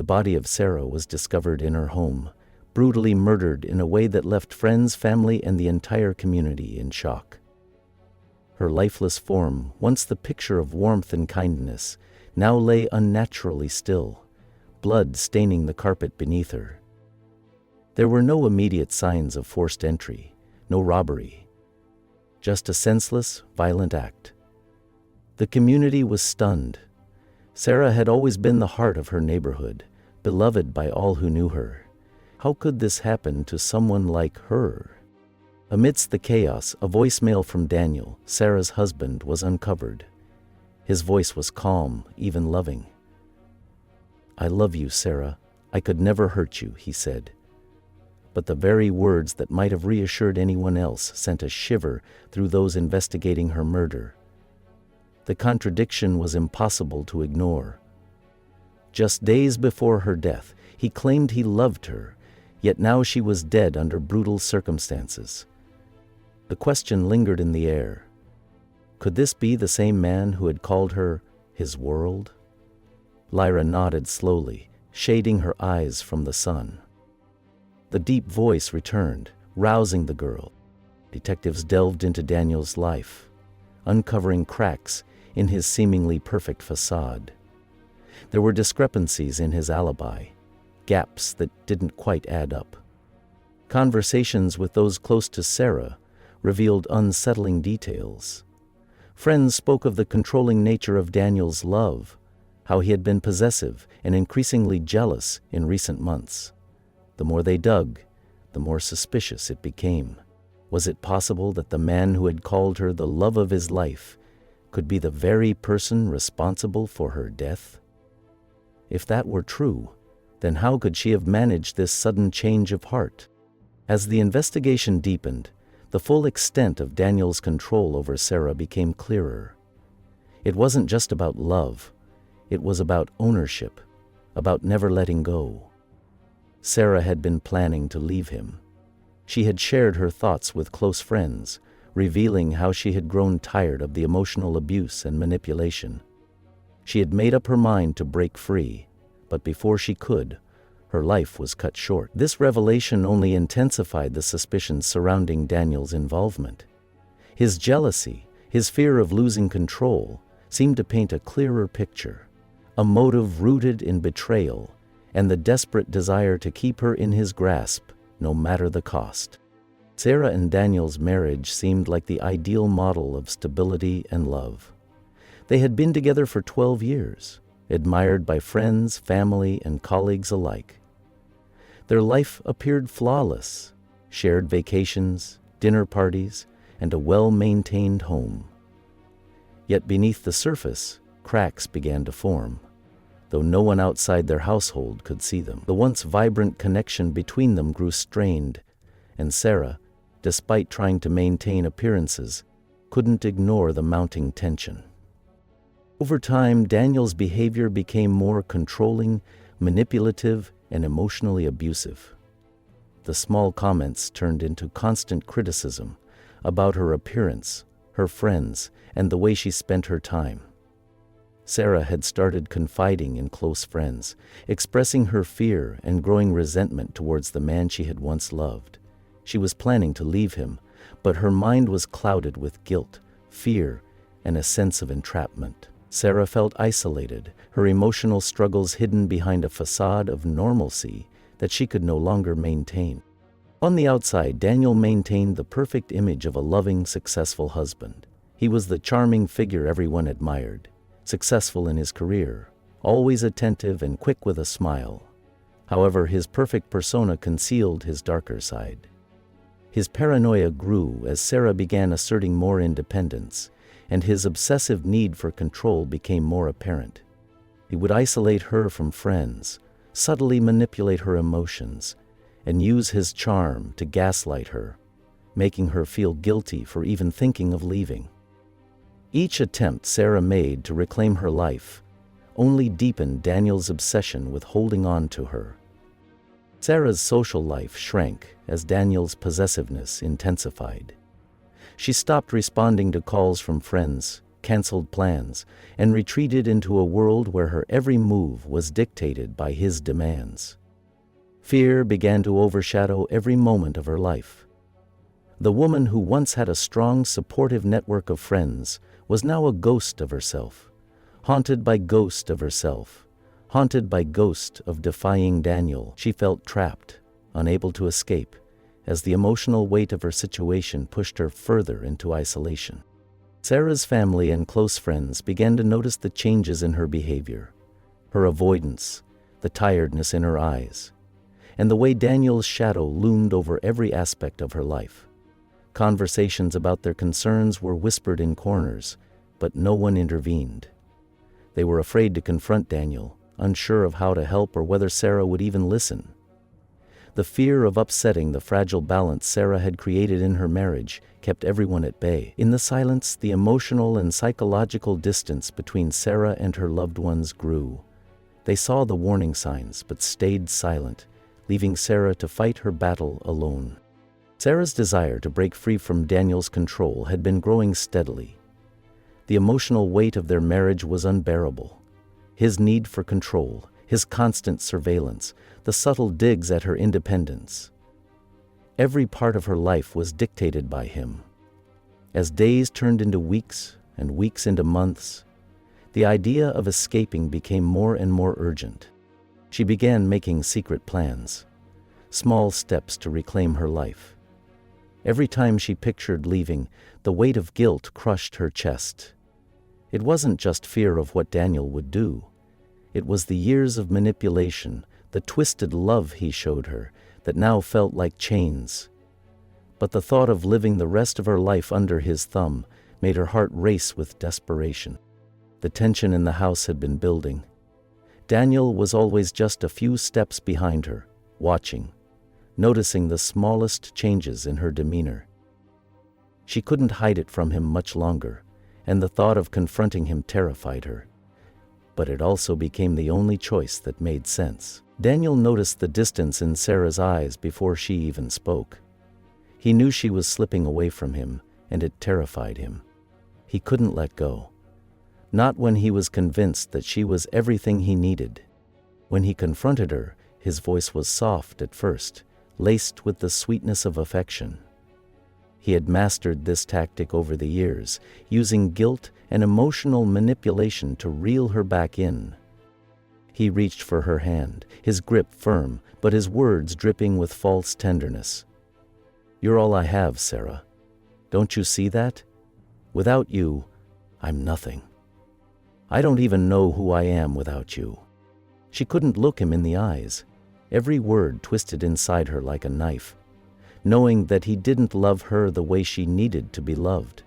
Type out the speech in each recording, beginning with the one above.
The body of Sarah was discovered in her home, brutally murdered in a way that left friends, family, and the entire community in shock. Her lifeless form, once the picture of warmth and kindness, now lay unnaturally still, blood staining the carpet beneath her. There were no immediate signs of forced entry, no robbery, just a senseless, violent act. The community was stunned. Sarah had always been the heart of her neighborhood, beloved by all who knew her. How could this happen to someone like her? Amidst the chaos, a voicemail from Daniel, Sarah's husband, was uncovered. His voice was calm, even loving. "I love you, Sarah. I could never hurt you," he said. But the very words that might have reassured anyone else sent a shiver through those investigating her murder. The contradiction was impossible to ignore. Just days before her death, he claimed he loved her, yet now she was dead under brutal circumstances. The question lingered in the air. Could this be the same man who had called her his world? Lyra nodded slowly, shading her eyes from the sun. The deep voice returned, rousing the girl. Detectives delved into Daniel's life, uncovering cracks in his seemingly perfect facade. There were discrepancies in his alibi, gaps that didn't quite add up. Conversations with those close to Sarah revealed unsettling details. Friends spoke of the controlling nature of Daniel's love, how he had been possessive and increasingly jealous in recent months. The more they dug, the more suspicious it became. Was it possible that the man who had called her the love of his life could be the very person responsible for her death? If that were true, then how could she have managed this sudden change of heart? As the investigation deepened, the full extent of Daniel's control over Sarah became clearer. It wasn't just about love, it was about ownership, about never letting go. Sarah had been planning to leave him. She had shared her thoughts with close friends, revealing how she had grown tired of the emotional abuse and manipulation. She had made up her mind to break free, but before she could, her life was cut short. This revelation only intensified the suspicions surrounding Daniel's involvement. His jealousy, his fear of losing control, seemed to paint a clearer picture, a motive rooted in betrayal and the desperate desire to keep her in his grasp, no matter the cost. Sarah and Daniel's marriage seemed like the ideal model of stability and love. They had been together for 12 years, admired by friends, family, and colleagues alike. Their life appeared flawless: shared vacations, dinner parties, and a well-maintained home. Yet beneath the surface, cracks began to form, though no one outside their household could see them. The once vibrant connection between them grew strained, and Sarah, despite trying to maintain appearances, couldn't ignore the mounting tension. Over time, Daniel's behavior became more controlling, manipulative, and emotionally abusive. The small comments turned into constant criticism about her appearance, her friends, and the way she spent her time. Sarah had started confiding in close friends, expressing her fear and growing resentment towards the man she had once loved. She was planning to leave him, but her mind was clouded with guilt, fear, and a sense of entrapment. Sarah felt isolated, her emotional struggles hidden behind a facade of normalcy that she could no longer maintain. On the outside, Daniel maintained the perfect image of a loving, successful husband. He was the charming figure everyone admired, successful in his career, always attentive and quick with a smile. However, his perfect persona concealed his darker side. His paranoia grew as Sarah began asserting more independence, and his obsessive need for control became more apparent. He would isolate her from friends, subtly manipulate her emotions, and use his charm to gaslight her, making her feel guilty for even thinking of leaving. Each attempt Sarah made to reclaim her life only deepened Daniel's obsession with holding on to her. Sarah's social life shrank as Daniel's possessiveness intensified. She stopped responding to calls from friends, canceled plans, and retreated into a world where her every move was dictated by his demands. Fear began to overshadow every moment of her life. The woman who once had a strong, supportive network of friends was now a ghost of herself, haunted by ghost of herself, haunted by ghost of defying Daniel. She felt trapped, unable to escape, as the emotional weight of her situation pushed her further into isolation. Sarah's family and close friends began to notice the changes in her behavior, her avoidance, the tiredness in her eyes, and the way Daniel's shadow loomed over every aspect of her life. Conversations about their concerns were whispered in corners, but no one intervened. They were afraid to confront Daniel, unsure of how to help or whether Sarah would even listen. The fear of upsetting the fragile balance Sarah had created in her marriage kept everyone at bay. In the silence, the emotional and psychological distance between Sarah and her loved ones grew. They saw the warning signs but stayed silent, leaving Sarah to fight her battle alone. Sarah's desire to break free from Daniel's control had been growing steadily. The emotional weight of their marriage was unbearable. His need for control, his constant surveillance, the subtle digs at her independence. Every part of her life was dictated by him. As days turned into weeks and weeks into months, the idea of escaping became more and more urgent. She began making secret plans, small steps to reclaim her life. Every time she pictured leaving, the weight of guilt crushed her chest. It wasn't just fear of what Daniel would do. It was the years of manipulation, the twisted love he showed her, that now felt like chains. But the thought of living the rest of her life under his thumb made her heart race with desperation. The tension in the house had been building. Daniel was always just a few steps behind her, watching, noticing the smallest changes in her demeanor. She couldn't hide it from him much longer, and the thought of confronting him terrified her. But it also became the only choice that made sense. Daniel noticed the distance in Sarah's eyes before she even spoke. He knew she was slipping away from him, and it terrified him. He couldn't let go. Not when he was convinced that she was everything he needed. When he confronted her, his voice was soft at first, laced with the sweetness of affection. He had mastered this tactic over the years, using guilt and emotional manipulation to reel her back in. He reached for her hand, his grip firm, but his words dripping with false tenderness. "You're all I have, Sarah. Don't you see that? Without you, I'm nothing. I don't even know who I am without you." She couldn't look him in the eyes, every word twisted inside her like a knife, knowing that he didn't love her the way she needed to be loved.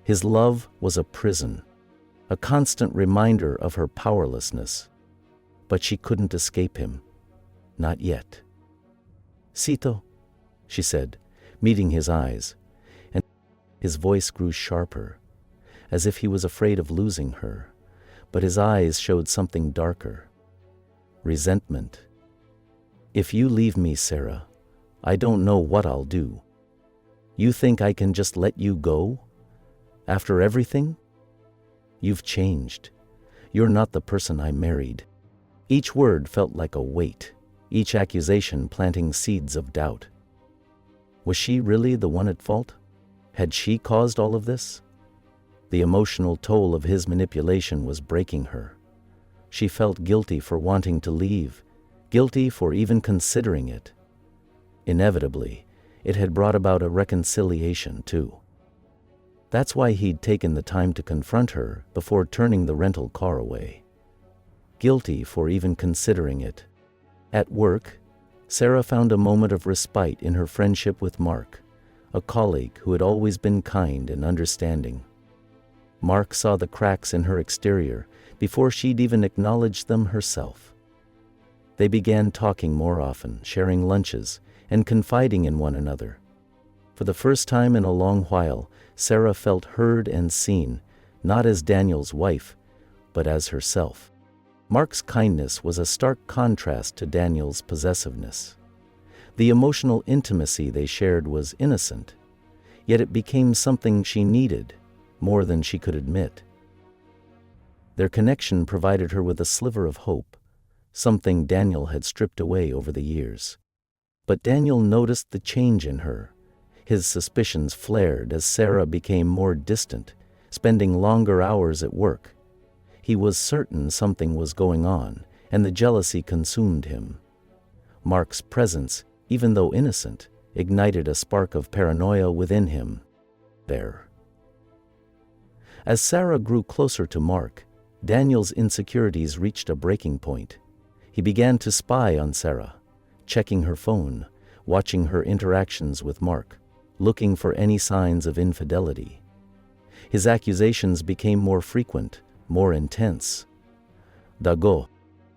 His love was a prison, a constant reminder of her powerlessness. But she couldn't escape him. Not yet. "Sito," she said, meeting his eyes, and his voice grew sharper, as if he was afraid of losing her, but his eyes showed something darker. Resentment. "If you leave me, Sarah, I don't know what I'll do. You think I can just let you go? After everything? You've changed. You're not the person I married." Each word felt like a weight, each accusation planting seeds of doubt. Was she really the one at fault? Had she caused all of this? The emotional toll of his manipulation was breaking her. She felt guilty for wanting to leave, guilty for even considering it. Inevitably, it had brought about a reconciliation too. That's why he'd taken the time to confront her before turning the rental car away. Guilty for even considering it. At work, Sarah found a moment of respite in her friendship with Mark, a colleague who had always been kind and understanding. Mark saw the cracks in her exterior before she'd even acknowledged them herself. They began talking more often, sharing lunches, and confiding in one another. For the first time in a long while, Sarah felt heard and seen, not as Daniel's wife, but as herself. Mark's kindness was a stark contrast to Daniel's possessiveness. The emotional intimacy they shared was innocent, yet it became something she needed, more than she could admit. Their connection provided her with a sliver of hope, something Daniel had stripped away over the years. But Daniel noticed the change in her. His suspicions flared as Sarah became more distant, spending longer hours at work. He was certain something was going on, and the jealousy consumed him. Mark's presence, even though innocent, ignited a spark of paranoia within him. There. As Sarah grew closer to Mark, Daniel's insecurities reached a breaking point. He began to spy on Sarah, checking her phone, watching her interactions with Mark, looking for any signs of infidelity. His accusations became more frequent, more intense. Dago.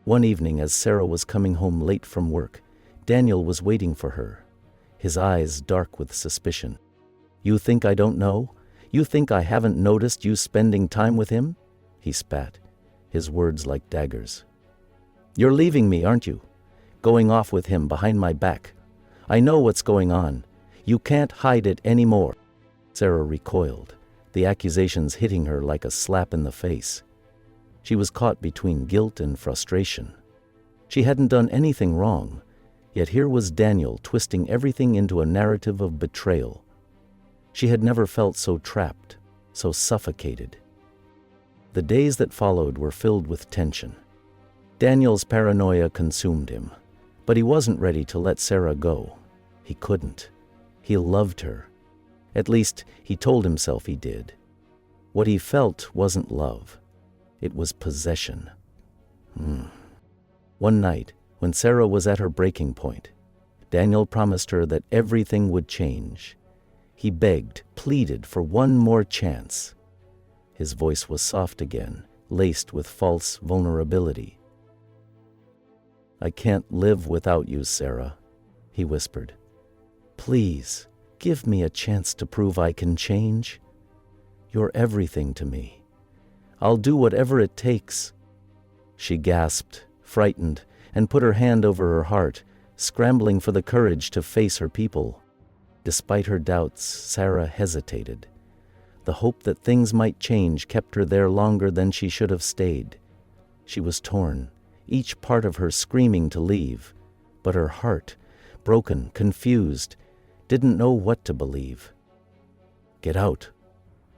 One evening as Sarah was coming home late from work, Daniel was waiting for her, his eyes dark with suspicion. "You think I don't know? You think I haven't noticed you spending time with him?" He spat, his words like daggers. "You're leaving me, aren't you? Going off with him behind my back. I know what's going on. You can't hide it anymore." Sarah recoiled, the accusations hitting her like a slap in the face. She was caught between guilt and frustration. She hadn't done anything wrong, yet here was Daniel twisting everything into a narrative of betrayal. She had never felt so trapped, so suffocated. The days that followed were filled with tension. Daniel's paranoia consumed him, but he wasn't ready to let Sarah go. He couldn't. He loved her. At least, he told himself he did. What he felt wasn't love. It was possession. One night, when Sarah was at her breaking point, Daniel promised her that everything would change. He begged, pleaded for one more chance. His voice was soft again, laced with false vulnerability. "I can't live without you, Sarah," he whispered. "Please, give me a chance to prove I can change. You're everything to me. I'll do whatever it takes." She gasped, frightened, and put her hand over her heart, scrambling for the courage to face her people. Despite her doubts, Sarah hesitated. The hope that things might change kept her there longer than she should have stayed. She was torn, each part of her screaming to leave, but her heart, broken, confused, didn't know what to believe. "Get out,"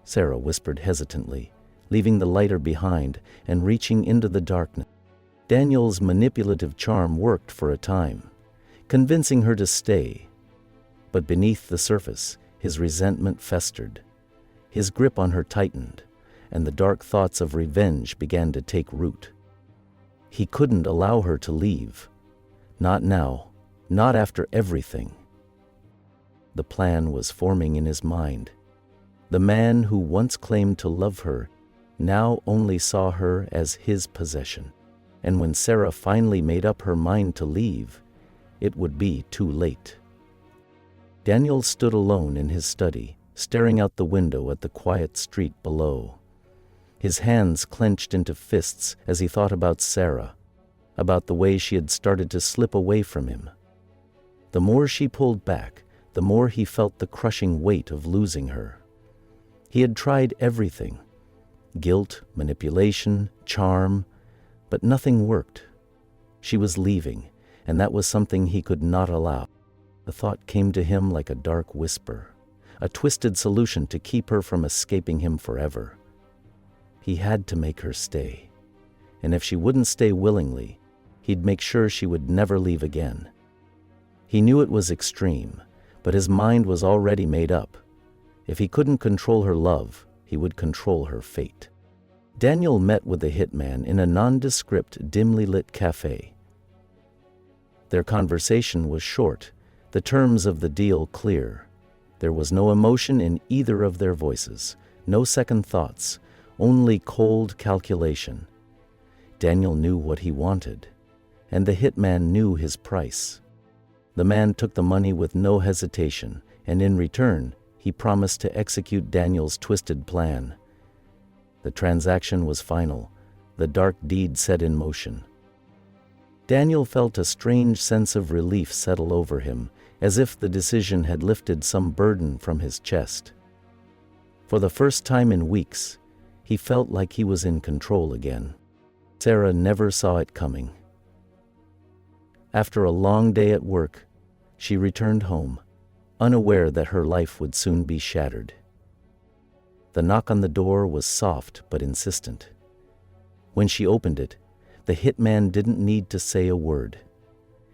Sarah whispered hesitantly, leaving the lighter behind and reaching into the darkness. Daniel's manipulative charm worked for a time, convincing her to stay. But beneath the surface, his resentment festered. His grip on her tightened, and the dark thoughts of revenge began to take root. He couldn't allow her to leave. Not now, not after everything. The plan was forming in his mind. The man who once claimed to love her now only saw her as his possession. And when Sarah finally made up her mind to leave, it would be too late. Daniel stood alone in his study, staring out the window at the quiet street below. His hands clenched into fists as he thought about Sarah, about the way she had started to slip away from him. The more she pulled back, the more he felt the crushing weight of losing her. He had tried everything: guilt, manipulation, charm, but nothing worked. She was leaving, and that was something he could not allow. The thought came to him like a dark whisper, a twisted solution to keep her from escaping him forever. He had to make her stay, and if she wouldn't stay willingly, he'd make sure she would never leave again. He knew it was extreme, but his mind was already made up. If he couldn't control her love, he would control her fate. Daniel met with the hitman in a nondescript, dimly lit cafe. Their conversation was short, the terms of the deal clear. There was no emotion in either of their voices, no second thoughts, only cold calculation. Daniel knew what he wanted, and the hitman knew his price. The man took the money with no hesitation, and in return, he promised to execute Daniel's twisted plan. The transaction was final, the dark deed set in motion. Daniel felt a strange sense of relief settle over him, as if the decision had lifted some burden from his chest. For the first time in weeks, he felt like he was in control again. Sarah never saw it coming. After a long day at work, she returned home, unaware that her life would soon be shattered. The knock on the door was soft but insistent. When she opened it, the hitman didn't need to say a word.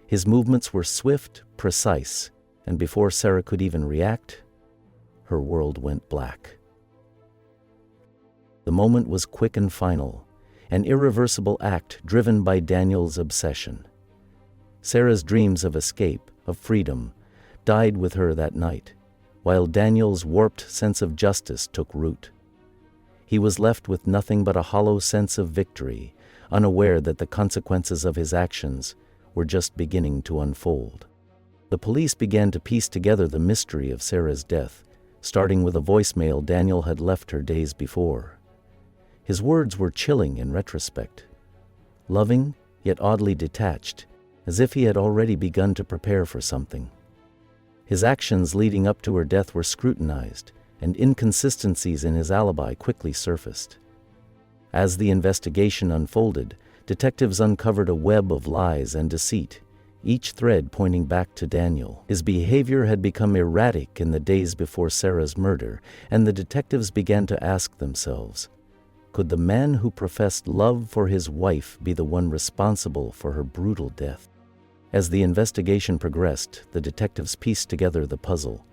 His movements were swift, precise, and before Sarah could even react, her world went black. The moment was quick and final, an irreversible act driven by Daniel's obsession. Sarah's dreams of escape, of freedom, died with her that night, while Daniel's warped sense of justice took root. He was left with nothing but a hollow sense of victory, unaware that the consequences of his actions were just beginning to unfold. The police began to piece together the mystery of Sarah's death, starting with a voicemail Daniel had left her days before. His words were chilling in retrospect, loving yet oddly detached, as if he had already begun to prepare for something. His actions leading up to her death were scrutinized, and inconsistencies in his alibi quickly surfaced. As the investigation unfolded, detectives uncovered a web of lies and deceit, each thread pointing back to Daniel. His behavior had become erratic in the days before Sarah's murder, and the detectives began to ask themselves, could the man who professed love for his wife be the one responsible for her brutal death? As the investigation progressed, the detectives pieced together the puzzle.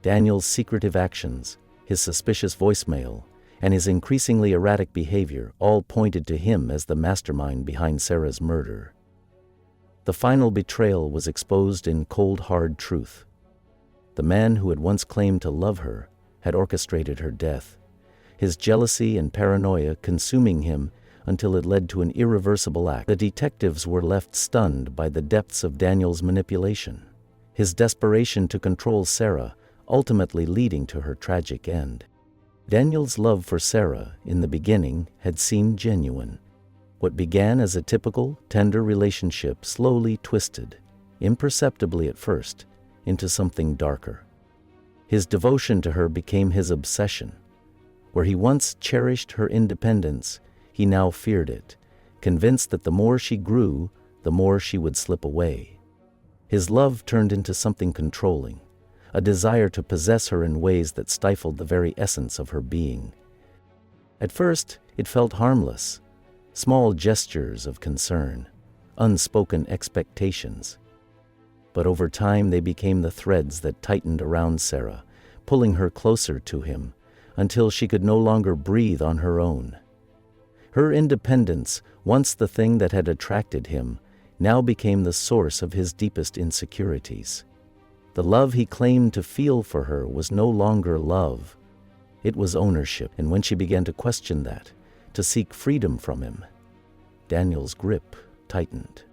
Daniel's secretive actions, his suspicious voicemail, and his increasingly erratic behavior all pointed to him as the mastermind behind Sarah's murder. The final betrayal was exposed in cold, hard truth. The man who had once claimed to love her had orchestrated her death, his jealousy and paranoia consuming him until it led to an irreversible act. The detectives were left stunned by the depths of Daniel's manipulation, his desperation to control Sarah, ultimately leading to her tragic end. Daniel's love for Sarah, in the beginning, had seemed genuine. What began as a typical, tender relationship slowly twisted, imperceptibly at first, into something darker. His devotion to her became his obsession. Where he once cherished her independence, he now feared it, convinced that the more she grew, the more she would slip away. His love turned into something controlling, a desire to possess her in ways that stifled the very essence of her being. At first, it felt harmless, small gestures of concern, unspoken expectations. But over time they became the threads that tightened around Sarah, pulling her closer to him, until she could no longer breathe on her own. Her independence, once the thing that had attracted him, now became the source of his deepest insecurities. The love he claimed to feel for her was no longer love. It was ownership, and when she began to question that, to seek freedom from him, Daniel's grip tightened.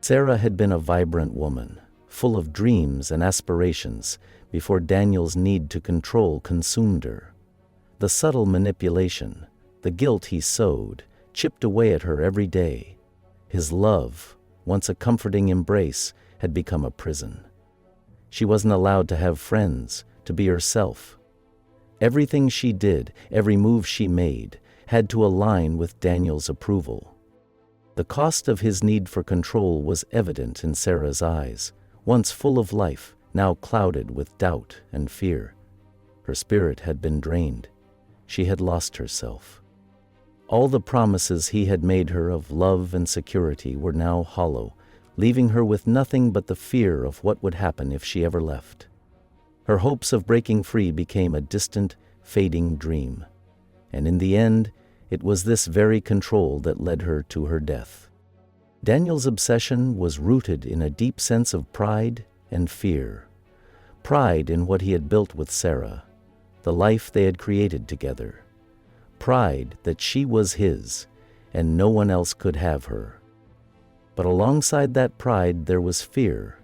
Sarah had been a vibrant woman, full of dreams and aspirations, before Daniel's need to control consumed her. The subtle manipulation, the guilt he sowed, chipped away at her every day. His love, once a comforting embrace, had become a prison. She wasn't allowed to have friends, to be herself. Everything she did, every move she made, had to align with Daniel's approval. The cost of his need for control was evident in Sarah's eyes, once full of life, now clouded with doubt and fear. Her spirit had been drained. She had lost herself. All the promises he had made her of love and security were now hollow, leaving her with nothing but the fear of what would happen if she ever left. Her hopes of breaking free became a distant, fading dream, and in the end, it was this very control that led her to her death. Daniel's obsession was rooted in a deep sense of pride and fear. Pride in what he had built with Sarah, the life they had created together. Pride that she was his, and no one else could have her. But alongside that pride there was fear.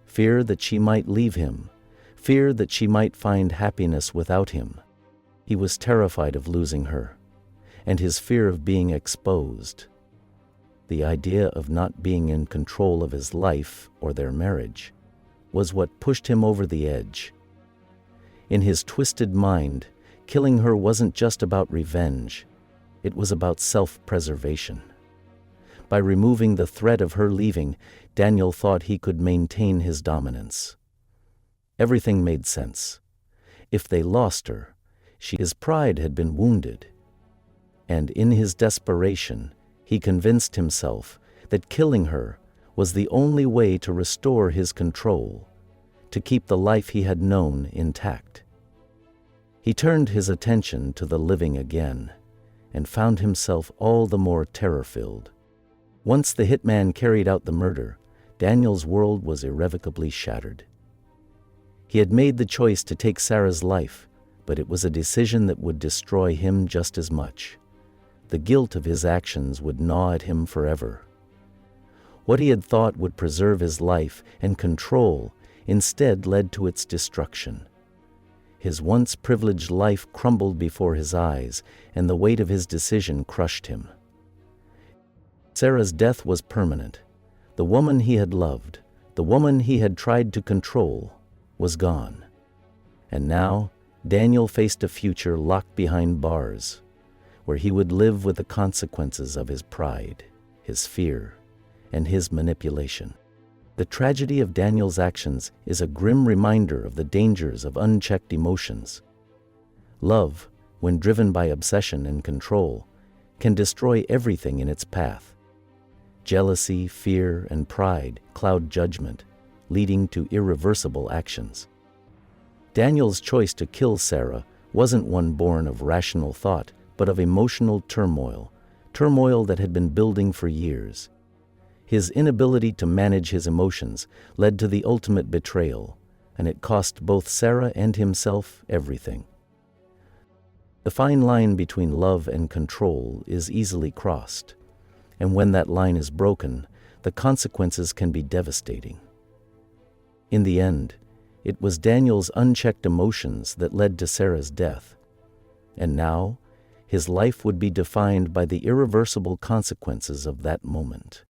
Fear that she might leave him. Fear that she might find happiness without him. He was terrified of losing her, and his fear of being exposed. The idea of not being in control of his life or their marriage was what pushed him over the edge. In his twisted mind, killing her wasn't just about revenge, it was about self-preservation. By removing the threat of her leaving, Daniel thought he could maintain his dominance. Everything made sense. If they lost her, his pride had been wounded. And in his desperation, he convinced himself that killing her was the only way to restore his control, to keep the life he had known intact. He turned his attention to the living again, and found himself all the more terror-filled. Once the hitman carried out the murder, Daniel's world was irrevocably shattered. He had made the choice to take Sarah's life, but it was a decision that would destroy him just as much. The guilt of his actions would gnaw at him forever. What he had thought would preserve his life and control instead led to its destruction. His once privileged life crumbled before his eyes, and the weight of his decision crushed him. Sarah's death was permanent. The woman he had loved, the woman he had tried to control, was gone. And now, Daniel faced a future locked behind bars, where he would live with the consequences of his pride, his fear, and his manipulation. The tragedy of Daniel's actions is a grim reminder of the dangers of unchecked emotions. Love, when driven by obsession and control, can destroy everything in its path. Jealousy, fear, and pride cloud judgment, leading to irreversible actions. Daniel's choice to kill Sarah wasn't one born of rational thought, but of emotional turmoil that had been building for years. His inability to manage his emotions led to the ultimate betrayal, and it cost both Sarah and himself everything. The fine line between love and control is easily crossed, and when that line is broken, the consequences can be devastating. In the end, it was Daniel's unchecked emotions that led to Sarah's death, and now his life would be defined by the irreversible consequences of that moment.